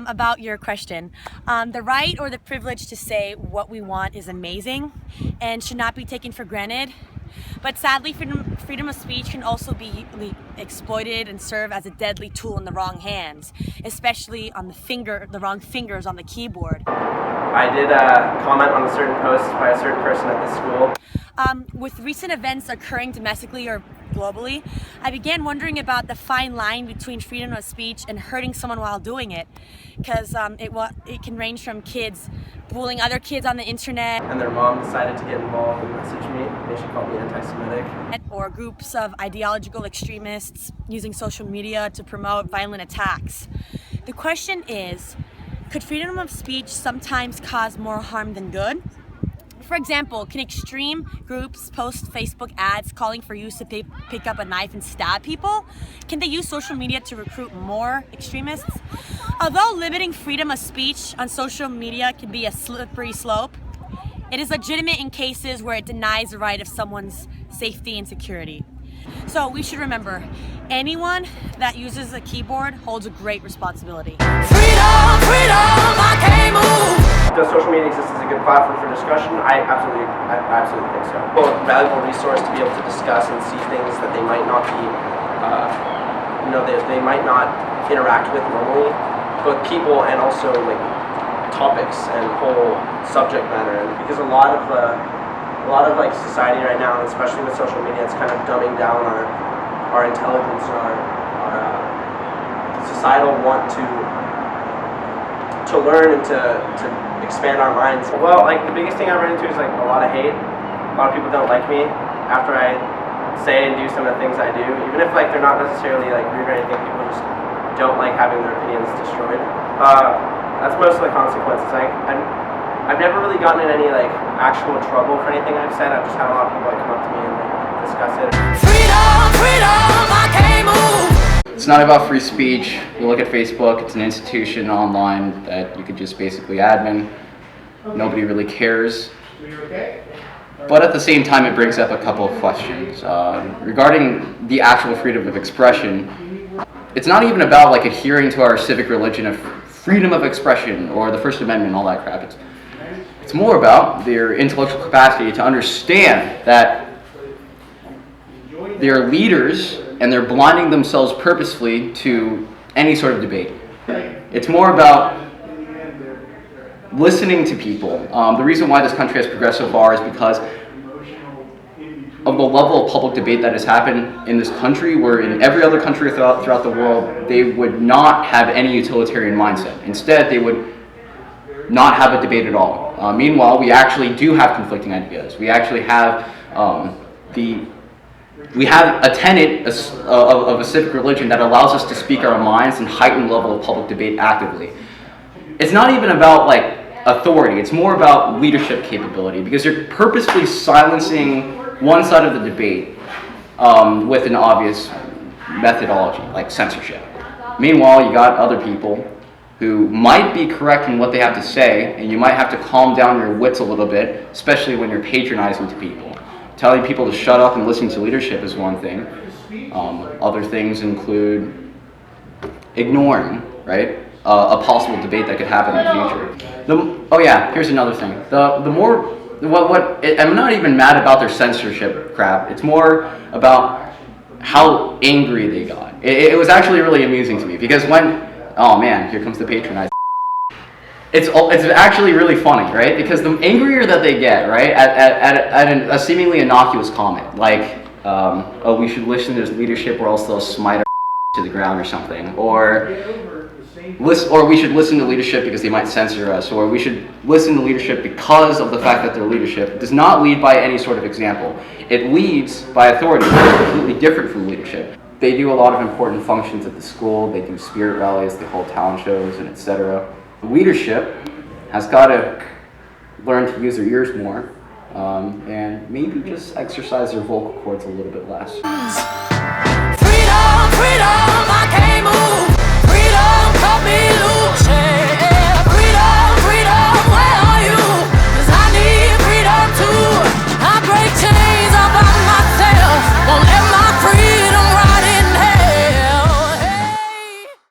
about your question. The right or the privilege to say what we want is amazing and should not be taken for granted. But sadly, freedom of speech can also be exploited and serve as a deadly tool in the wrong hands, especially on the wrong fingers on the keyboard. I did comment on a certain post by a certain person at the school. With recent events occurring domestically or globally, I began wondering about the fine line between freedom of speech and hurting someone while doing it, because it can range from kids bullying other kids on the internet, And their mom decided to get involved and message me. She called me anti-Semitic. or groups of ideological extremists using social media to promote violent attacks. The question is, could freedom of speech sometimes cause more harm than good? For example, can extreme groups post Facebook ads calling for youth to pick up a knife and stab people? Can they use social media to recruit more extremists? Although limiting freedom of speech on social media can be a slippery slope, it is legitimate in cases where it denies the right of someone's safety and security. So we should remember, anyone that uses a keyboard holds a great responsibility. Freedom, freedom, I can't move. Does social media exist as a good platform for discussion? I absolutely think so. A valuable resource to be able to discuss and see things that they might not be, they might not interact with normally, both people and also like topics and whole subject matter. And because a lot of like society right now, and especially with social media, it's kind of dumbing down our intelligence and our societal want to learn and to expand our minds. Well, like the biggest thing I run into is like a lot of hate. A lot of people don't like me after I say and do some of the things I do. Even if like they're not necessarily like rude or anything, people just don't like having their opinions destroyed. That's most of the consequences. I've never really gotten in any like actual trouble for anything I've said. I've just had a lot of people like come up to me and like discuss it. Freedom, freedom, I can't move. It's not about free speech. You look at Facebook, it's an institution online that you could just basically admin. Nobody really cares. But at the same time, it brings up a couple of questions. Regarding the actual freedom of expression, it's not even about like adhering to our civic religion of freedom of expression or the First Amendment and all that crap. It's more about their intellectual capacity to understand that they're leaders and they're blinding themselves purposefully to any sort of debate. It's more about listening to people. The reason why this country has progressed so far is because of the level of public debate that has happened in this country, where in every other country throughout the world, they would not have any utilitarian mindset. Instead, they would not have a debate at all. Meanwhile, we actually do have conflicting ideas. We actually have we have a tenet of a civic religion that allows us to speak our minds and heighten the level of public debate actively. It's not even about like authority, it's more about leadership capability, because you're purposefully silencing one side of the debate with an obvious methodology, like censorship. Meanwhile, you got other people who might be correct in what they have to say, and you might have to calm down your wits a little bit, especially when you're patronizing to people. Telling people to shut up and listening to leadership is one thing. Other things include ignoring, right, a possible debate that could happen in the future. Here's another thing. I'm not even mad about their censorship crap. It's more about how angry they got. It was actually really amusing to me, because oh man, here comes the patronizing. It's actually really funny, right? Because the angrier that they get, right, at a seemingly innocuous comment, like, oh, we should listen to this leadership or else they'll smite our to the ground or something, or we should listen to leadership because they might censor us, or we should listen to leadership because of the fact that their leadership does not lead by any sort of example. It leads by authority, which is completely different from leadership. They do a lot of important functions at the school. They do spirit rallies, they hold talent shows, and etc. Leadership has got to learn to use their ears more, and maybe just exercise their vocal cords a little bit less.